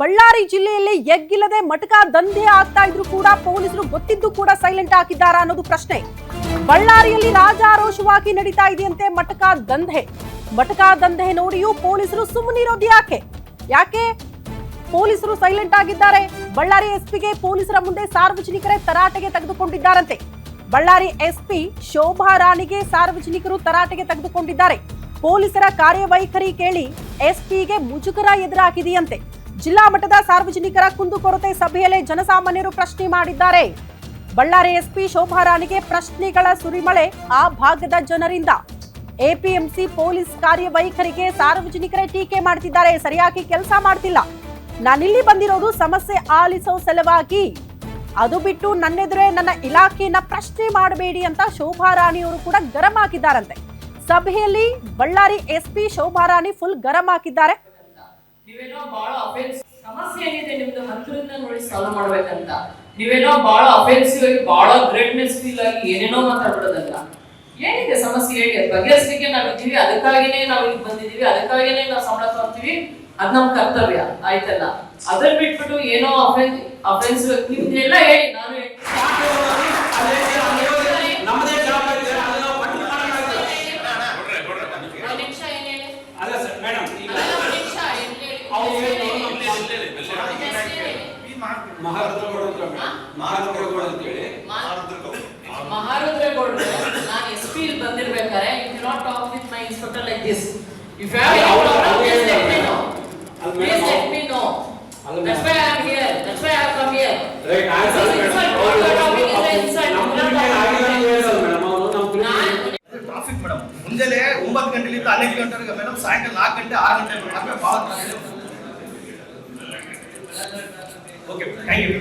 ಬಳ್ಳಾರಿ ಜಿಲ್ಲೆಯಲ್ಲಿ ಎಗ್ಗಿಲ್ಲದೆ ಮಟಕ ದಂಧೆ ಆಗ್ತಾ ಇದ್ರು ಕೂಡ ಪೊಲೀಸರು ಗೊತ್ತಿದ್ದು ಕೂಡ ಸೈಲೆಂಟ್ ಆಗಿದ್ದಾರಾ ಅನ್ನೋದು ಪ್ರಶ್ನೆ. ಬಳ್ಳಾರಿಯಲ್ಲಿ ರಾಜಾರೋಷವಾಗಿ ನಡೀತಾ ಇದೆಯಂತೆ ಮಟಕ ದಂಧೆ ನೋಡಿಯೂ ಪೊಲೀಸರು ಸುಮ್ಮನಿರೋದು ಯಾಕೆ ಪೊಲೀಸರು ಸೈಲೆಂಟ್ ಆಗಿದ್ದಾರೆ? ಬಳ್ಳಾರಿ ಎಸ್ಪಿಗೆ ಪೊಲೀಸರ ಮುಂದೆ ಸಾರ್ವಜನಿಕರೇ ತರಾಟೆಗೆ ತೆಗೆದುಕೊಂಡಿದ್ದಾರಂತೆ. ಬಳ್ಳಾರಿ ಎಸ್ಪಿ ಶೋಭಾ ರಾಣಿಗೆ ಸಾರ್ವಜನಿಕರು ತರಾಟೆಗೆ ತೆಗೆದುಕೊಂಡಿದ್ದಾರೆ. ಪೊಲೀಸರ ಕಾರ್ಯವೈಖರಿ ಕೇಳಿ ಎಸ್ಪಿಗೆ ಮುಜುಗರ ಎದುರಾಗಿದೆಯಂತೆ. ಜಿಲ್ಲಾ ಮಟ್ಟದ ಸಾರ್ವಜನಿಕರ ಕುಂದುಕೊರತೆ ಸಭೆಯಲ್ಲಿ ಜನಸಾಮಾನ್ಯರು ಪ್ರಶ್ನೆ ಮಾಡಿದ್ದಾರೆ. ಬಳ್ಳಾರಿ ಎಸ್ಪಿ ಶೋಭಾ ರಾಣಿಗೆ ಪ್ರಶ್ನೆಗಳ ಸುರಿಮಳೆ ಆ ಭಾಗದ ಜನರಿಂದ. ಎಪಿಎಂಸಿ ಪೊಲೀಸ್ ಕಾರ್ಯವೈಖರಿಗೆ ಸಾರ್ವಜನಿಕರೇ ಟೀಕೆ ಮಾಡ್ತಿದ್ದಾರೆ. ಸರಿಯಾಗಿ ಕೆಲಸ ಮಾಡ್ತಿಲ್ಲ. ನಾನಿಲ್ಲಿ ಬಂದಿರೋದು ಸಮಸ್ಯೆ ಆಲಿಸೋ ಸಲುವಾಗಿ, ಅದು ಬಿಟ್ಟು ನನ್ನೆದುರೇ ನನ್ನ ಇಲಾಖೆಯನ್ನ ಪ್ರಶ್ನೆ ಮಾಡಬೇಡಿ ಅಂತ ಶೋಭಾ ರಾಣಿಯವರು ಕೂಡ ಗರಂ ಆಗಿದ್ದಾರಂತೆ. ಸಭೆಯಲ್ಲಿ ಬಳ್ಳಾರಿ ಎಸ್ಪಿ ಶೋಭಾ ರಾಣಿ ಫುಲ್ ಗರಂ ಆಗಿದ್ದಾರೆ. ನೀವೇನೋ ಬಹಳ ಅಫೆನ್ಸ್ ಸಮಸ್ಯೆ ಏನಿದೆ ನಿಮ್ದು ಹತ್ತಿರದಿಂದ ನೋಡಿ ಸಾಲ್ವ್ ಮಾಡ್ಬೇಕಂತ, ನೀವೇನೋ ಬಹಳ ಅಫೆನ್ಸಿವ್ ಆಗಿ ಬಹಳ ಗ್ರೇಟ್ನೆಸ್ ಫೀಲ್ ಆಗಿ ಏನೇನೋ ಮಾತಾಡ್ಬಿಡೋದಲ್ಲ. ಏನಿದೆ ಸಮಸ್ಯೆ ಹೇಳಿ, ಅದು ಬಗೆಹರಿಸಲಿಕ್ಕೆ ನಾವಿದ್ದೀವಿ. ಅದಕ್ಕಾಗಿನೇ ನಾವು ಇಲ್ಲಿ ಬಂದಿದ್ದೀವಿ, ಅದಕ್ಕಾಗಿನೇ ನಾವು ಸಂಬಳ ತಗೊಳ್ತೀವಿ. ಅದ್ ನಮ್ ಕರ್ತವ್ಯ, ಆಯ್ತಲ್ಲ? ಅದನ್ನ ಬಿಟ್ಬಿಟ್ಟು ಏನೋ ಅಫೆನ್ಸಿವ್ ನಿಮ್ದೆಲ್ಲ ಹೇಳಿ ನಾನು ಮಹಾರುದ್ರಗೌಡ್ರು ನಾನು ಎಸ್ಪಿ ಇಲ್ಲಿ ಬಂದಿರ್ಬೇಕಾದ್ರೆ you cannot talk with my inspector like this. If you have any problem please let me know. Please let me know. That's why I am here. That's why I have come here. Right. Traffic madam ಮುಂಜಾನೆ 9 ಗಂಟೆಯಿಂದ 12 ಗಂಟೆವರೆಗೆ madam, ಸಾಯಂಕಾಲ 4 ಗಂಟೆ 6 ಗಂಟೆ ಮಾತ್ರ ಭಾಳ traffic. Okay thank you.